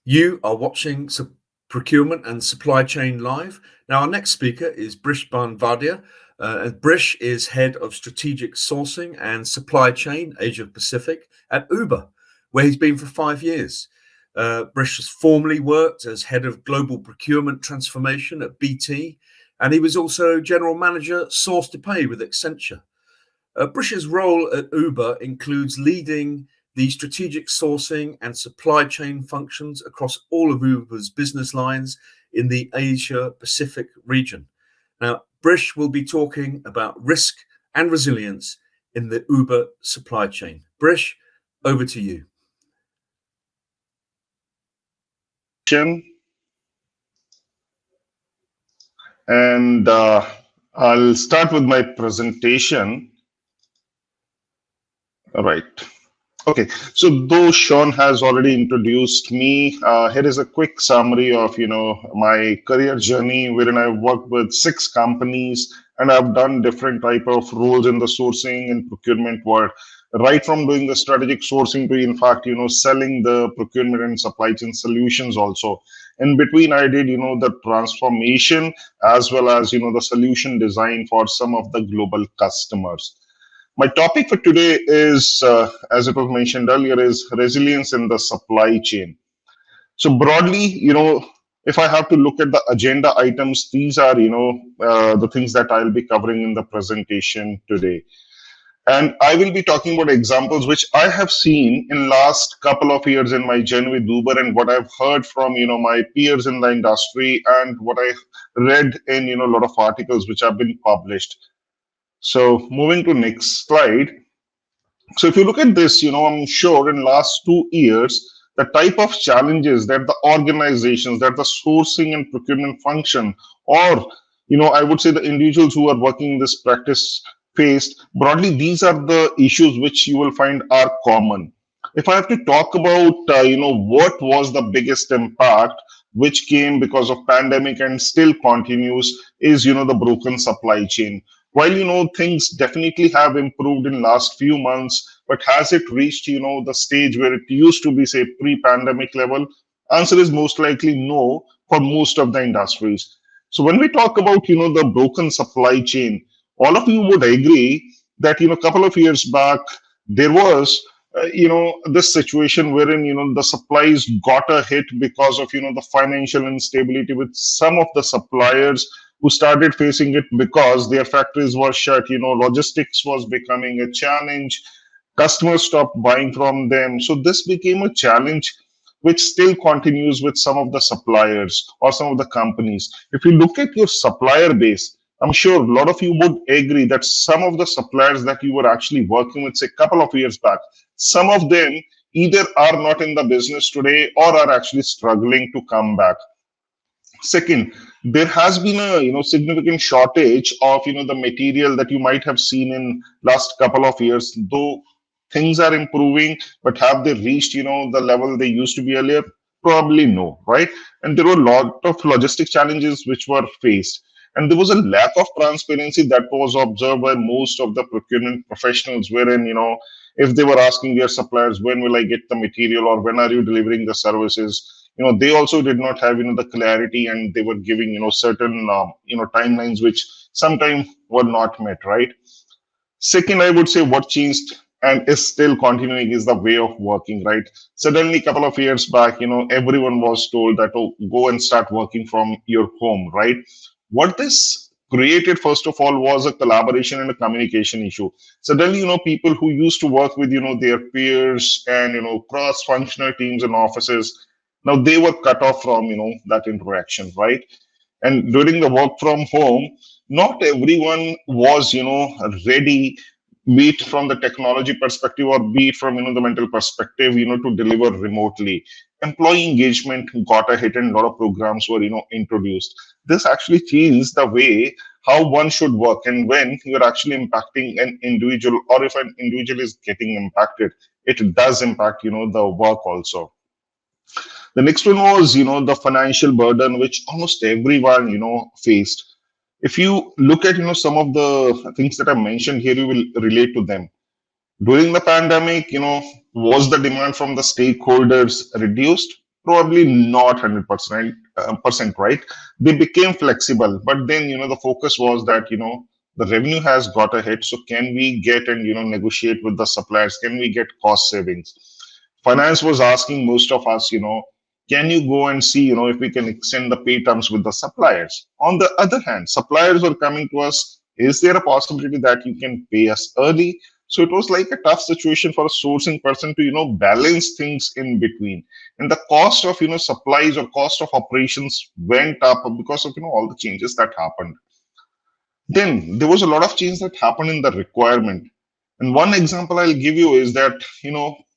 You are watching Procurement and Supply Chain Live. Now, our next speaker is Brish Bhan Vaidya. And Brish is head of strategic sourcing and supply chain, Asia Pacific, at Uber, where he's been for 5 years. Brish has formerly worked as head of global procurement transformation at BT, and he was also general manager source to pay with Accenture. Brish's role at Uber includes leading the strategic sourcing and supply chain functions across all of Uber's business lines in the Asia Pacific region. Now, Brish will be talking about risk and resilience in the Uber supply chain. Brish, over to you. And I'll start with my presentation. All right. Okay, so though Sean has already introduced me, here is a quick summary of my career journey, wherein I've worked with 6 companies and I've done different type of roles in the sourcing and procurement world, right from doing the strategic sourcing to, in fact, selling the procurement and supply chain solutions also. In between, I did, the transformation as well as, the solution design for some of the global customers. My topic for today is, as it was mentioned earlier, is resilience in the supply chain. So broadly, if I have to look at the agenda items, these are, the things that I'll be covering in the presentation today. And I will be talking about examples which I have seen in last couple of years in my journey with Uber and what I've heard from, my peers in the industry and what I read in, a lot of articles which have been published. So moving to next slide. So if you look at this, I'm sure in last 2 years, the type of challenges that the organizations, that the sourcing and procurement function, or, I would say the individuals who are working in this practice faced, broadly, these are the issues which you will find are common. If I have to talk about, what was the biggest impact which came because of pandemic and still continues is, the broken supply chain. While things definitely have improved in last few months, but has it reached the stage where it used to be, say, pre-pandemic level? Answer is most likely no for most of the industries. So when we talk about the broken supply chain, all of you would agree that a couple of years back there was this situation wherein the supplies got a hit because of the financial instability with some of the suppliers who started facing it because their factories were shut. Logistics was becoming a challenge. Customers stopped buying from them. So this became a challenge which still continues with some of the suppliers or some of the companies. If you look at your supplier base, I'm sure a lot of you would agree that some of the suppliers that you were actually working with, say, a couple of years back, some of them either are not in the business today or are actually struggling to come back. Second, there has been a significant shortage of the material that you might have seen in last couple of years. Though things are improving, but have they reached the level they used to be earlier? Probably no, right? And there were a lot of logistic challenges which were faced. And there was a lack of transparency that was observed by most of the procurement professionals, wherein, if they were asking their suppliers, when will I get the material or when are you delivering the services? They also did not have, the clarity, and they were giving, certain, timelines which sometimes were not met, right? Second, I would say what changed and is still continuing is the way of working, right? Suddenly, a couple of years back, everyone was told that, oh, go and start working from your home, right? What this created, first of all, was a collaboration and a communication issue. Suddenly, people who used to work with, their peers and, cross-functional teams and offices, now they were cut off from, that interaction, right? And during the work from home, not everyone was, ready, be it from the technology perspective or be it from, the mental perspective, to deliver remotely. Employee engagement got a hit and a lot of programs were, introduced. This actually changed the way how one should work, and when you're actually impacting an individual, or if an individual is getting impacted, it does impact, the work also. The next one was, the financial burden, which almost everyone, faced. If you look at, some of the things that I mentioned here, you will relate to them. During the pandemic, was the demand from the stakeholders reduced? probably not 100% percent right. They became flexible, but then the focus was that the revenue has got a hit, so can we get and negotiate with the suppliers? Can we get cost savings? Finance was asking most of us, can you go and see, if we can extend the pay terms with the suppliers? On the other hand, suppliers were coming to us, is there a possibility that you can pay us early? So it was like a tough situation for a sourcing person to, balance things in between. And the cost of, supplies or cost of operations went up because of, all the changes that happened. Then there was a lot of change that happened in the requirement. And one example I'll give you is that,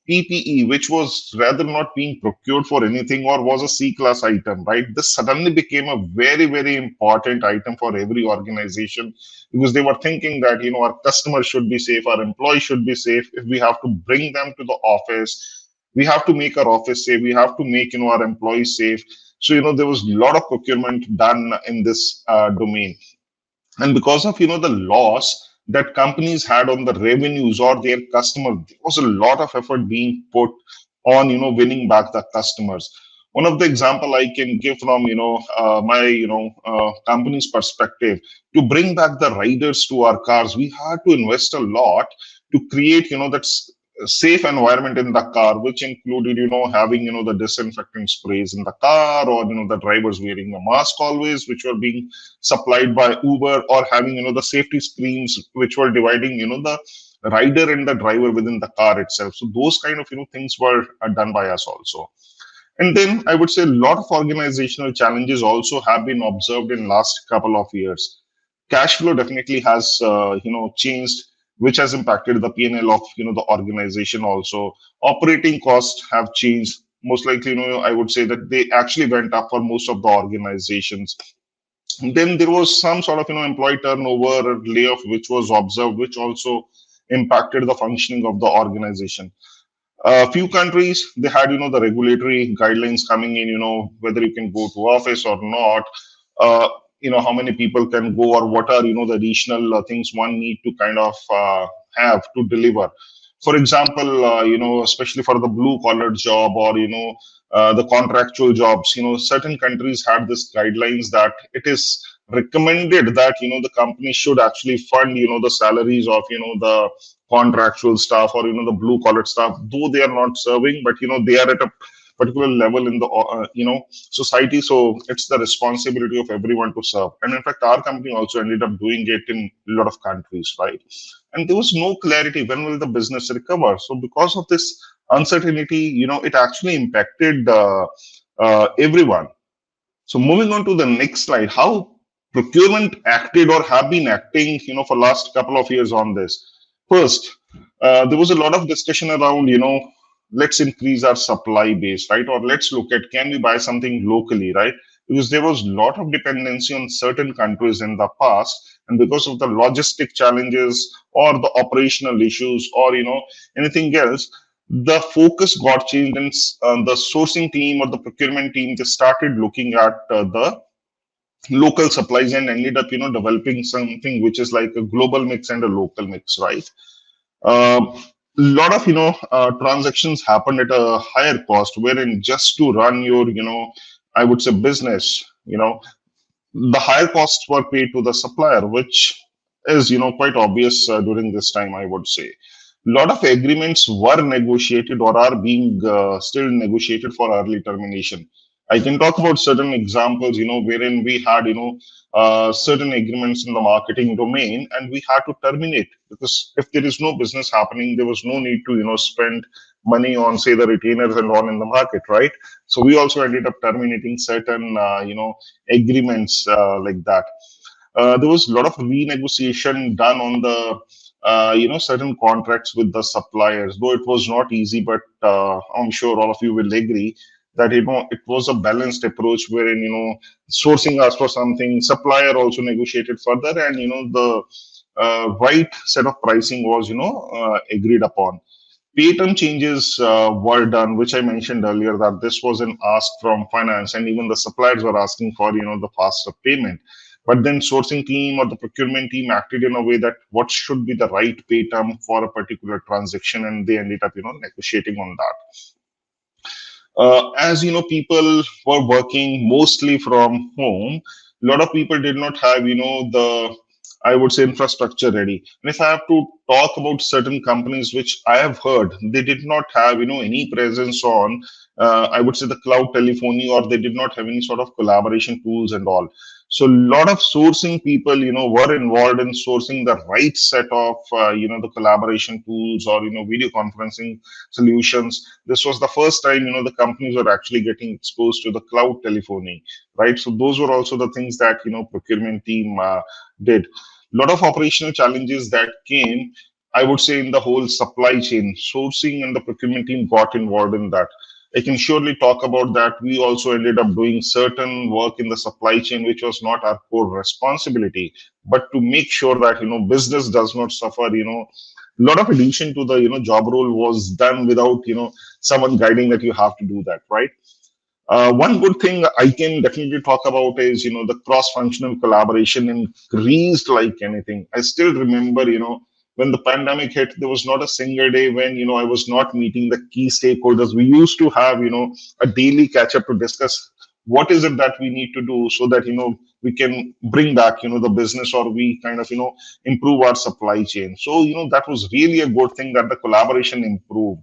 PPE, which was rather not being procured for anything or was a C class item, right? This suddenly became a very, very important item for every organization because they were thinking that, our customers should be safe, our employees should be safe. If we have to bring them to the office, we have to make our office safe, we have to make, our employees safe. So, there was a lot of procurement done in this domain, and because of the loss that companies had on the revenues or their customers, there was a lot of effort being put on winning back the customers. One of the example I can give from my company's perspective, to bring back the riders to our cars, we had to invest a lot to create that safe environment in the car, which included having the disinfectant sprays in the car, or the drivers wearing a mask always, which were being supplied by Uber, or having the safety screens which were dividing the rider and the driver within the car itself. So those kind of things were done by us also. And then I would say a lot of organizational challenges also have been observed in last couple of years. Cash flow definitely has changed, which has impacted the P&L of the organization also. Operating costs have changed. Most likely, I would say that they actually went up for most of the organizations. Then there was some sort of employee turnover or layoff which was observed, which also impacted the functioning of the organization. A few countries, they had the regulatory guidelines coming in, whether you can go to office or not, uh, how many people can go, or what are the additional things one need to kind of have to deliver. For example, especially for the blue collar job, or the contractual jobs, certain countries had this guidelines that it is recommended that the company should actually fund the salaries of the contractual staff, or the blue collar staff, though they are not serving, but they are at a particular level in the society. So it's the responsibility of everyone to serve. And in fact, our company also ended up doing it in a lot of countries, right? And there was no clarity when will the business recover. So because of this uncertainty, it actually impacted everyone. So moving on to the next slide, how procurement acted or have been acting, for last couple of years on this. First, there was a lot of discussion around, let's increase our supply base, right? Or let's look at, can we buy something locally, right? Because there was a lot of dependency on certain countries in the past, and because of the logistic challenges or the operational issues, or anything else, the focus got changed, and the sourcing team or the procurement team just started looking at the local supplies, and ended up developing something which is like a global mix and a local mix, right? A lot of transactions happen at a higher cost, wherein just to run your I would say business, the higher costs were paid to the supplier, which is quite obvious during this time, I would say. A lot of agreements were negotiated or are being still negotiated for early termination. I can talk about certain examples, wherein we had certain agreements in the marketing domain, and we had to terminate, because if there is no business happening, there was no need to spend money on, say, the retainers and on in the market, right? So we also ended up terminating certain agreements like that. There was a lot of renegotiation done on the certain contracts with the suppliers, though it was not easy, but I'm sure all of you will agree that it was a balanced approach, wherein sourcing asked for something, supplier also negotiated further, and the right set of pricing was agreed upon. Pay term changes were done, which I mentioned earlier, that this was an ask from finance, and even the suppliers were asking for the faster payment. But then sourcing team or the procurement team acted in a way that what should be the right pay term for a particular transaction, and they ended up negotiating on that. As you know, people were working mostly from home. A lot of people did not have, the, I would say, infrastructure ready. And if I have to talk about certain companies which I have heard, they did not have, any presence on, I would say, the cloud telephony, or they did not have any sort of collaboration tools and all. So a lot of sourcing people, were involved in sourcing the right set of, the collaboration tools, or, video conferencing solutions. This was the first time, the companies were actually getting exposed to the cloud telephony, right? So those were also the things that, procurement team did. A lot of operational challenges that came, I would say, in the whole supply chain. Sourcing and the procurement team got involved in that. I can surely talk about that. We also ended up doing certain work in the supply chain, which was not our core responsibility, but to make sure that, business does not suffer. A lot of addition to the, job role was done without, someone guiding that you have to do that, right? One good thing I can definitely talk about is, the cross-functional collaboration increased like anything. I still remember, when the pandemic hit, there was not a single day when, I was not meeting the key stakeholders. We used to have, a daily catch-up to discuss what is it that we need to do so that, we can bring back, the business, or we kind of, improve our supply chain. So, that was really a good thing that the collaboration improved.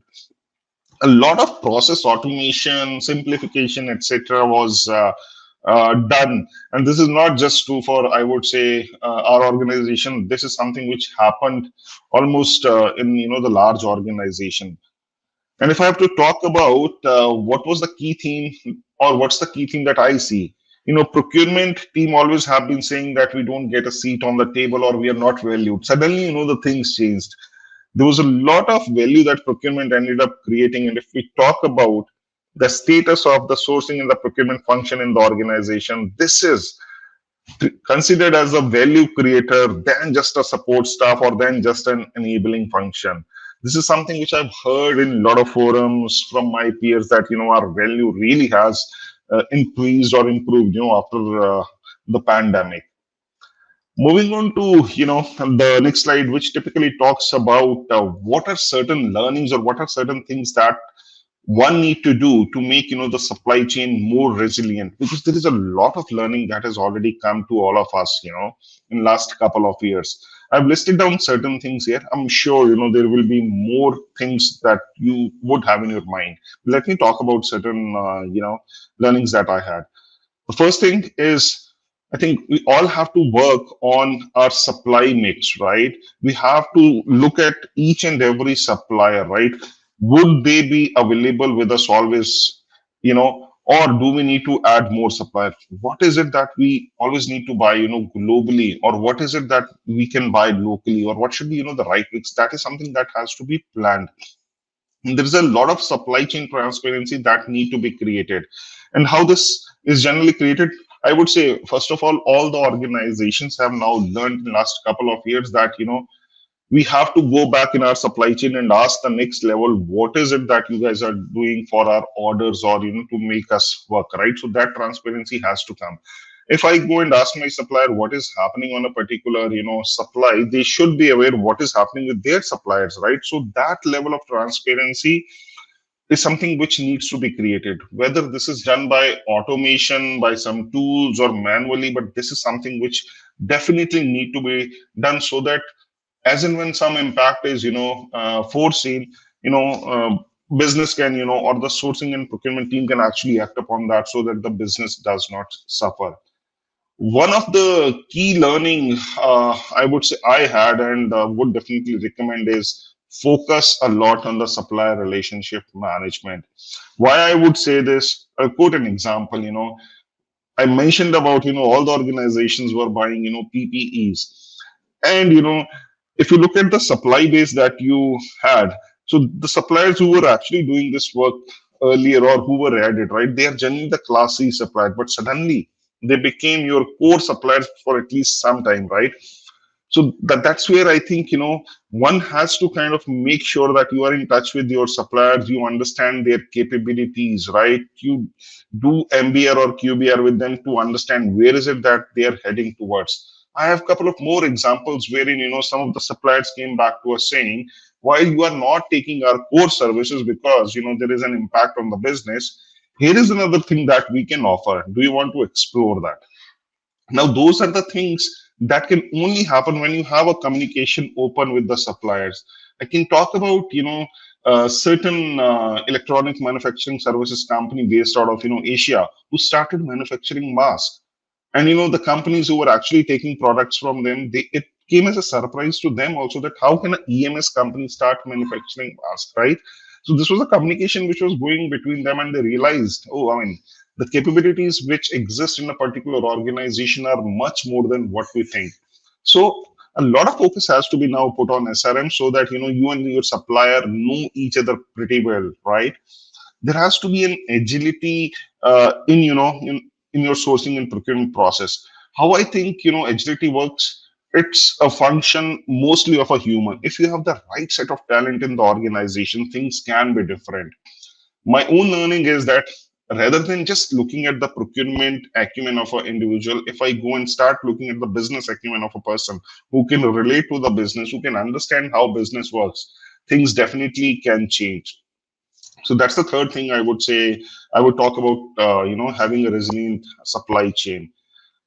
A lot of process automation, simplification, etc., was done. And this is not just true for, I would say, our organization. This is something which happened almost in, the large organization. And if I have to talk about what was the key theme, or what's the key theme that I see, procurement team always have been saying that we don't get a seat on the table, or we are not valued. Suddenly, the things changed. There was a lot of value that procurement ended up creating. And if we talk about the status of the sourcing and the procurement function in the organization, this is considered as a value creator than just a support staff, or than just an enabling function. This is something which I've heard in a lot of forums from my peers, that our value really has increased or improved after the pandemic. Moving on to the next slide, which typically talks about what are certain learnings, or what are certain things that one need to do to make the supply chain more resilient, because there is a lot of learning that has already come to all of us in last couple of years. I've listed down certain things here. I'm sure there will be more things that you would have in your mind. Let me talk about certain learnings that I had. The first thing is, I think we all have to work on our supply mix, right? We have to look at each and every supplier, right? Would they be available with us always, or do we need to add more suppliers? What is it that we always need to buy, globally, or what is it that we can buy locally, or what should be, the right mix? That is something that has to be planned. And there is a lot of supply chain transparency that need to be created. And how this is generally created, I would say, first of all the organizations have now learned in the last couple of years that we have to go back in our supply chain and ask the next level, what is it that you guys are doing for our orders, or to make us work, right? So that transparency has to come. If I go and ask my supplier what is happening on a particular supply, they should be aware what is happening with their suppliers, right? So that level of transparency is something which needs to be created, whether this is done by automation, by some tools, or manually. But this is something which definitely need to be done, so that as and when some impact is foreseen, business can or the sourcing and procurement team can actually act upon that, so that the business does not suffer. One of the key learning, I would say, I had, and would definitely recommend, is focus a lot on the supplier relationship management. Why I would say this, I'll quote an example. I mentioned about all the organizations were buying PPEs, and if you look at the supply base that you had, so the suppliers who were actually doing this work earlier, or who were added, right, they are generally the class C supplier, but suddenly they became your core suppliers for at least some time, right? So that's where I think one has to kind of make sure that you are in touch with your suppliers, you understand their capabilities, right? You do MBR or QBR with them to understand where is it that they are heading towards. I have a couple of more examples wherein some of the suppliers came back to us saying while you are not taking our core services because there is an impact on the business, here is another thing that we can offer. Do you want to explore that? Now, those are the things that can only happen when you have a communication open with the suppliers. I can talk about, certain electronic manufacturing services company based out of, Asia, who started manufacturing masks. And the companies who were actually taking products from them, it came as a surprise to them also that how can an EMS company start manufacturing masks, right? So this was a communication which was going between them, and they realized, oh, I mean, the capabilities which exist in a particular organization are much more than what we think. So a lot of focus has to be now put on SRM so that you and your supplier know each other pretty well, right? There has to be an agility in your sourcing and procurement process. How I think agility works, it's a function mostly of a human. If you have the right set of talent in the organization, things can be different. My own learning is that rather than just looking at the procurement acumen of an individual, if I go and start looking at the business acumen of a person who can relate to the business, who can understand how business works, things definitely can change. So that's the third thing I would say. I would talk about having a resilient supply chain.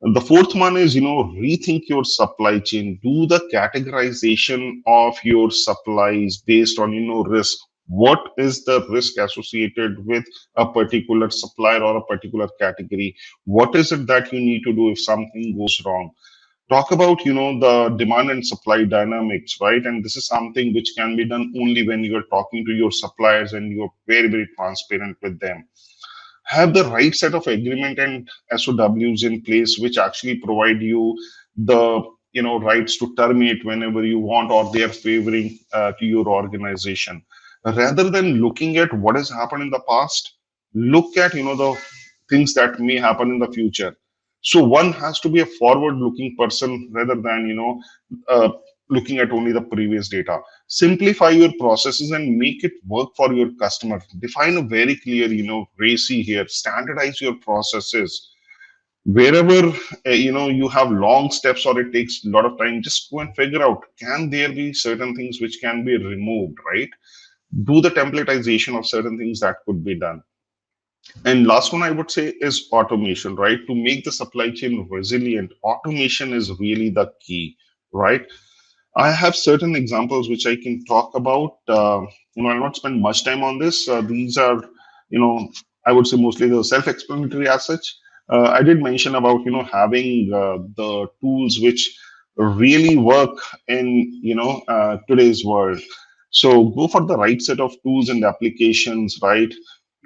And the fourth one is rethink your supply chain. Do the categorization of your supplies based on risk. What is the risk associated with a particular supplier or a particular category? What is it that you need to do if something goes wrong? Talk about the demand and supply dynamics, right? And this is something which can be done only when you are talking to your suppliers and you're very, very transparent with them. Have the right set of agreement and SOWs in place which actually provide you the rights to terminate whenever you want, or they are favoring to your organization. Rather than looking at what has happened in the past, look at the things that may happen in the future. So one has to be a forward looking person rather than looking at only the previous data. Simplify your processes and make it work for your customer. Define a very clear RACI here. Standardize your processes. Wherever you have long steps or it takes a lot of time, just go and figure out, can there be certain things which can be removed, right? Do the templatization of certain things that could be done. And last one I would say is automation, right? To make the supply chain resilient, automation is really the key, right? I have certain examples which I can talk about. I'll not spend much time on this. These are, I would say mostly the self-explanatory as such. I did mention about, having the tools which really work in, today's world. So go for the right set of tools and applications, right?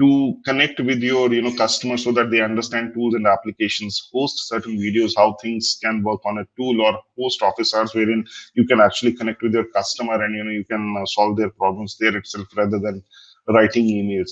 To connect with your customers so that they understand tools and applications. Host certain videos how things can work on a tool, or host office hours wherein you can actually connect with your customer and you can solve their problems there itself rather than writing emails.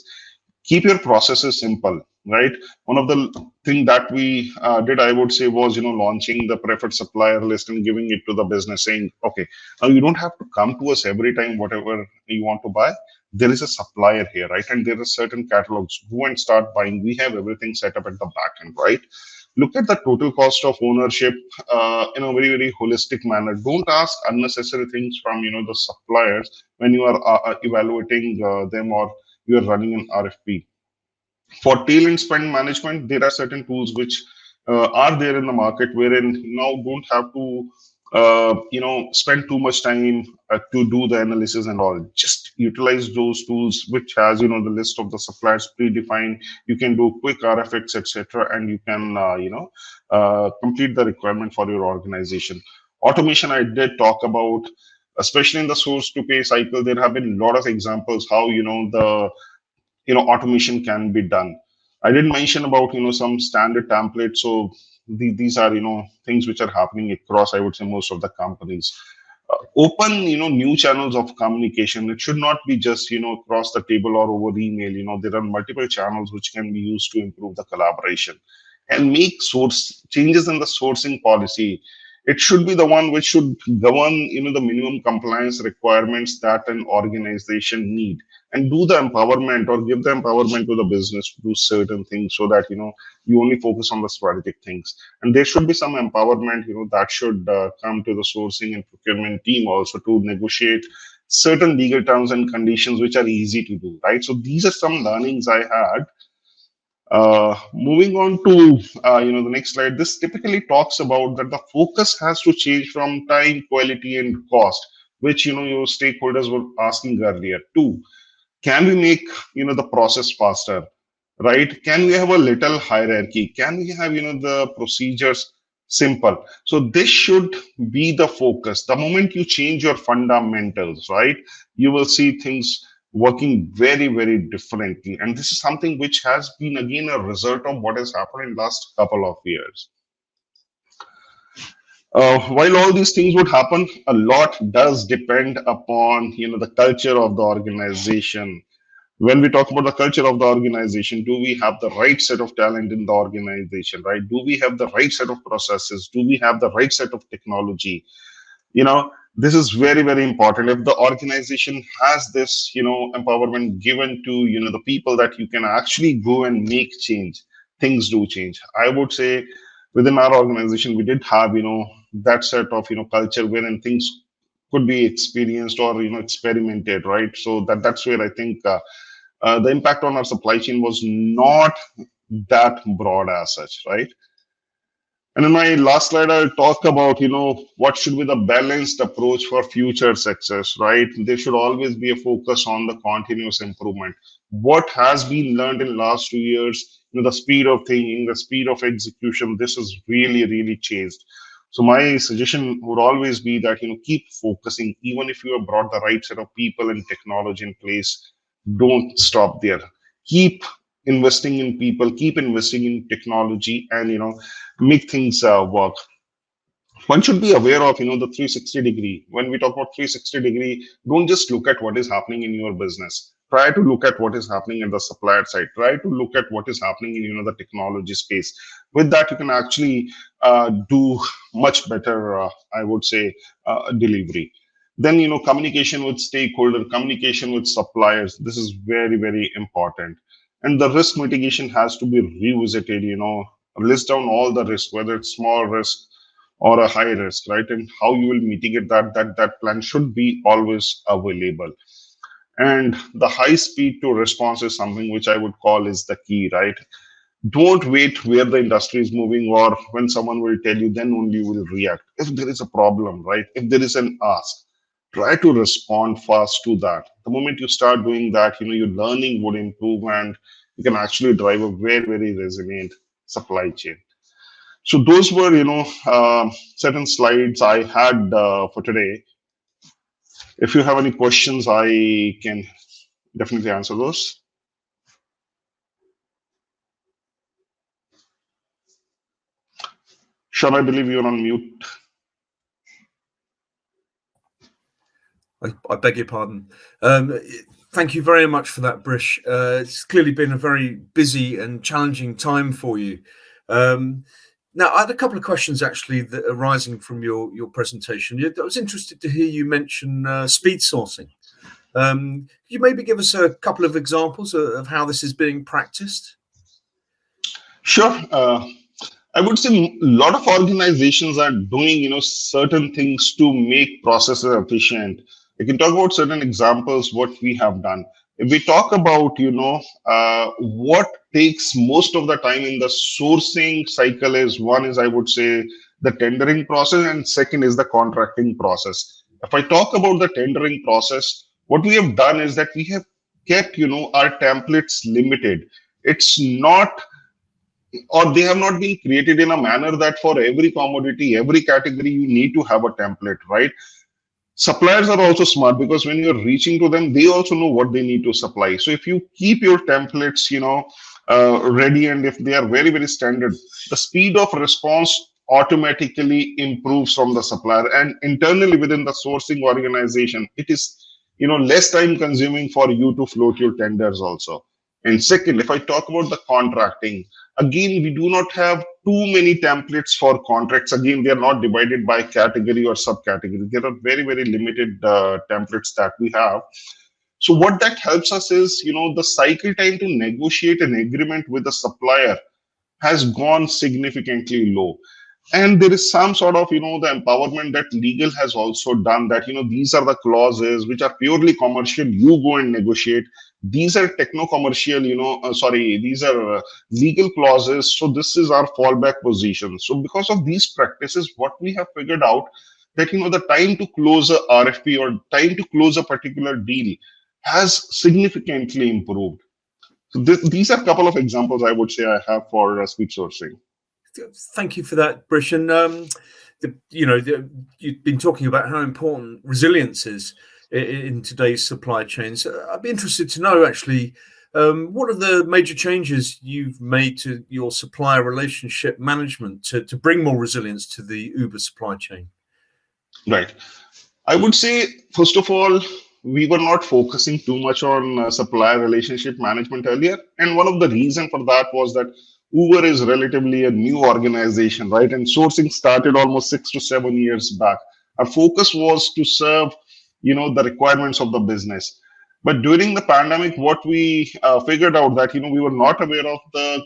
Keep your processes simple, right? One of the thing that we did, I would say, was launching the preferred supplier list and giving it to the business, saying, okay, now you don't have to come to us every time whatever you want to buy. There is a supplier here, right? And there are certain catalogs. Go and start buying. We have everything set up at the back end, right? Look at the total cost of ownership in a very, very holistic manner. Don't ask unnecessary things from the suppliers when you are evaluating them, or you are running an RFP. For tail and spend management, there are certain tools which are there in the market wherein you now don't have to spend too much time to do the analysis and all. Just utilize those tools which has the list of the suppliers predefined. You can do quick RFX, etc., and you can complete the requirement for your organization. Automation I did talk about, especially in the source to pay cycle. There have been a lot of examples how the automation can be done. I did mention about some standard templates. So these are things which are happening across, I would say, most of the companies. Open new channels of communication. It should not be just across the table or over email. There are multiple channels which can be used to improve the collaboration. And make source changes in the sourcing policy. It should be the one which should govern the minimum compliance requirements that an organization need, and do the empowerment or give the empowerment to the business to do certain things, so that you only focus on the strategic things. And there should be some empowerment that should come to the sourcing and procurement team also to negotiate certain legal terms and conditions which are easy to do, right? So these are some learnings I had. Moving on to the next slide, this typically talks about that the focus has to change from time, quality, and cost, which your stakeholders were asking earlier too. Can we make the process faster, right? Can we have a little hierarchy? Can we have the procedures simple? So this should be the focus. The moment you change your fundamentals, right, you will see things working very, very differently. And this is something which has been again a result of what has happened in last couple of years. While all these things would happen, a lot does depend upon the culture of the organization. When we talk about the culture of the organization, do we have the right set of talent in the organization, right? Do we have the right set of processes? Do we have the right set of technology? This is very, very important. If the organization has this empowerment given to the people, that you can actually go and make change, things do change. I would say within our organization we did have that set of culture wherein things could be experienced or experimented, right? So that's where I think the impact on our supply chain was not that broad as such, right? And in my last slide, I'll talk about, what should be the balanced approach for future success, right? There should always be a focus on the continuous improvement. What has been learned in last 2 years, the speed of thinking, the speed of execution, this has really, really changed. So my suggestion would always be that, keep focusing, even if you have brought the right set of people and technology in place, don't stop there. Keep investing in people, keep investing in technology, and make things work. One should be aware of the 360 degree. When we talk about 360 degree, don't just look at what is happening in your business. Try to look at what is happening in the supplier side. Try to look at what is happening in the technology space. With that, you can actually do much better, I would say, delivery. Then communication with stakeholder, communication with suppliers, this is very, very important. And the risk mitigation has to be revisited. List down all the risk, whether it's small risk or a high risk, right? And how you will mitigate that plan should be always available. And the high speed to response is something which I would call is the key, right? Don't wait where the industry is moving or when someone will tell you, then only you will react. If there is a problem, right? If there is an ask, try to respond fast to that. The moment you start doing that, your learning would improve and you can actually drive a very, very resilient supply chain. So those were, certain slides I had for today. If you have any questions, I can definitely answer those. Sean, I believe you're on mute. I beg your pardon. Thank you very much for that, Brish. It's clearly been a very busy and challenging time for you. Now, I had a couple of questions actually that are arising from your presentation. I was interested to hear you mention speed sourcing. Could you maybe give us a couple of examples of how this is being practiced? Sure. I would say a lot of organizations are doing, certain things to make processes efficient. We can talk about certain examples, what we have done. If we talk about, what takes most of the time in the sourcing cycle is, one is, I would say, the tendering process, and second is the contracting process. If I talk about the tendering process, what we have done is that we have kept, our templates limited. It's not, or they have not been created in a manner that for every commodity, every category, you need to have a template, right? Suppliers are also smart because when you're reaching to them, they also know what they need to supply. So if you keep your templates, ready, and if they are very, very standard, the speed of response automatically improves from the supplier. And internally within the sourcing organization, it is, less time consuming for you to float your tenders also. And second, if I talk about the contracting, again, we do not have too many templates for contracts. Again, they are not divided by category or subcategory. There are very, very limited templates that we have. So what that helps us is, the cycle time to negotiate an agreement with the supplier has gone significantly low. And there is some sort of the empowerment that legal has also done, that these are the clauses which are purely commercial, you go and negotiate. These are techno commercial, sorry, these are legal clauses, so this is our fallback position. So because of these practices, what we have figured out, that the time to close a RFP or time to close a particular deal has significantly improved. So these are a couple of examples I would say I have for speed sourcing. Thank you for that, Brish. And you've been talking about how important resilience is in today's supply chains. I'd be interested to know, actually, what are the major changes you've made to your supplier relationship management to bring more resilience to the Uber supply chain? Right. I would say, first of all, we were not focusing too much on supplier relationship management earlier. And one of the reason for that was that Uber is relatively a new organization, right? And sourcing started almost 6 to 7 years back. Our focus was to serve, the requirements of the business. But during the pandemic, what we figured out that, we were not aware of the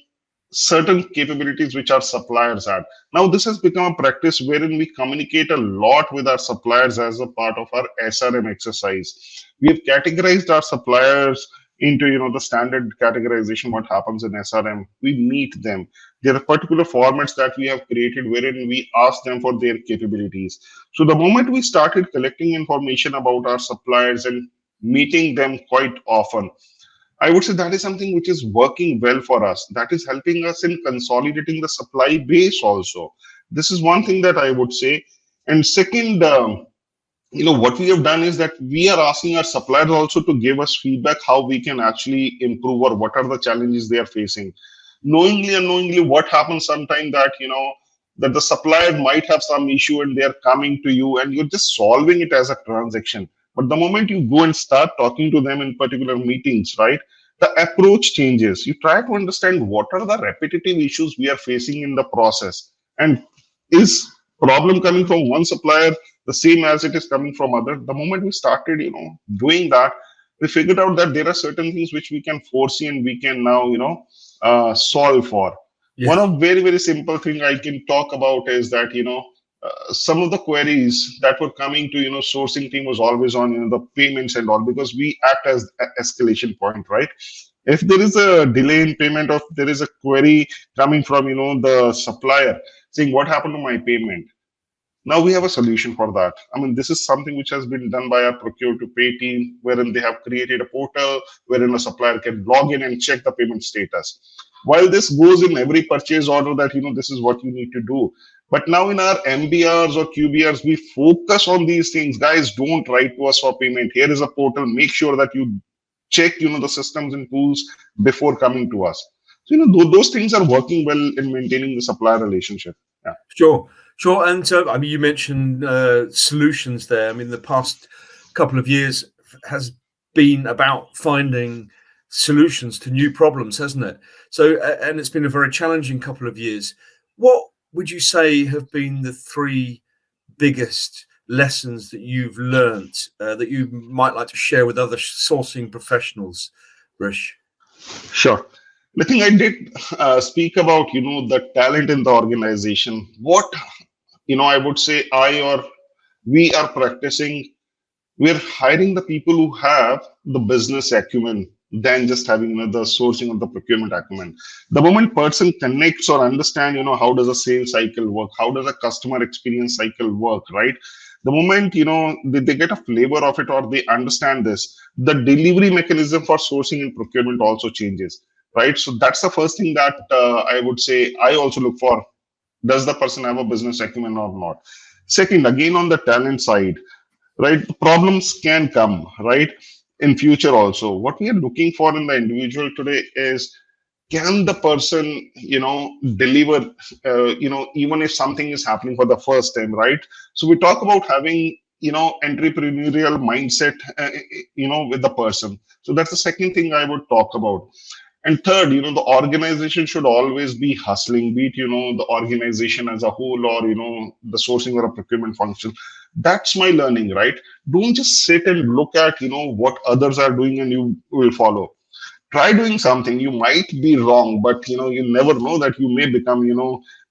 certain capabilities which our suppliers had. Now, this has become a practice wherein we communicate a lot with our suppliers as a part of our SRM exercise. We have categorized our suppliers into the standard categorization. What happens in SRM? We meet them. There are particular formats that we have created wherein we ask them for their capabilities. So the moment we started collecting information about our suppliers and meeting them quite often, I would say that is something which is working well for us. That is helping us in consolidating the supply base also. This is one thing that I would say. And second, what we have done is that we are asking our suppliers also to give us feedback how we can actually improve or what are the challenges they are facing. Knowingly, unknowingly, what happens sometimes that, that the supplier might have some issue and they're coming to you and you're just solving it as a transaction. But the moment you go and start talking to them in particular meetings, right, the approach changes. You try to understand what are the repetitive issues we are facing in the process. And is problem coming from one supplier the same as it is coming from other? The moment we started, doing that, we figured out that there are certain things which we can foresee and we can now, solve for. One Yeah, of very, very simple thing I can talk about is that, some of the queries that were coming to, sourcing team was always on, the payments and all, because we act as escalation point, right? If there is a delay in payment, or there is a query coming from, the supplier saying, what happened to my payment? Now we have a solution for that. I mean, this is something which has been done by our procure to pay team, wherein they have created a portal wherein a supplier can log in and check the payment status. While this goes in every purchase order that this is what you need to do. But now in our MBRs or QBRs, we focus on these things. Guys, don't write to us for payment. Here is a portal. Make sure that you check the systems and tools before coming to us. So those things are working well in maintaining the supplier relationship. Yeah. sure, sure. And I mean, you mentioned solutions there. I mean, the past couple of years has been about finding solutions to new problems, hasn't it? So, and it's been a very challenging couple of years. What would you say have been the three biggest lessons that you've learned that you might like to share with other sourcing professionals, Brish? Sure. I think I did speak about, the talent in the organization. What, I would say we are practicing, we're hiring the people who have the business acumen than just having the sourcing of the procurement acumen. The moment person connects or understand, how does a sales cycle work? How does a customer experience cycle work, right? The moment, they get a flavor of it or they understand this, the delivery mechanism for sourcing and procurement also changes, right? So that's the first thing that I would say I also look for. Does the person have a business acumen or not? Second, again, on the talent side, right, problems can come, right, in future also. What we are looking for in the individual today is, can the person deliver, even if something is happening for the first time, right? So we talk about having entrepreneurial mindset, with the person. So that's the second thing I would talk about. And third, the organization should always be hustling, be it, the organization as a whole or, the sourcing or a procurement function. That's my learning, right? Don't just sit and look at, what others are doing and you will follow. try doing something. You might be wrong, but you never know that you may become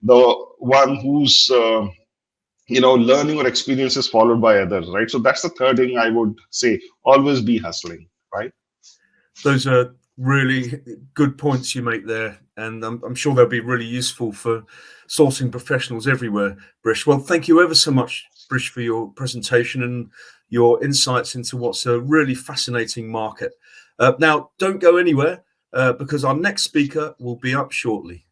the one who's learning or experiences followed by others, right? So that's the third thing I would say. Always be hustling, right? Those are really good points you make there, and I'm sure they'll be really useful for sourcing professionals everywhere, Brish. Well, thank you ever so much, Brish, for your presentation and your insights into what's a really fascinating market. Now, don't go anywhere because our next speaker will be up shortly.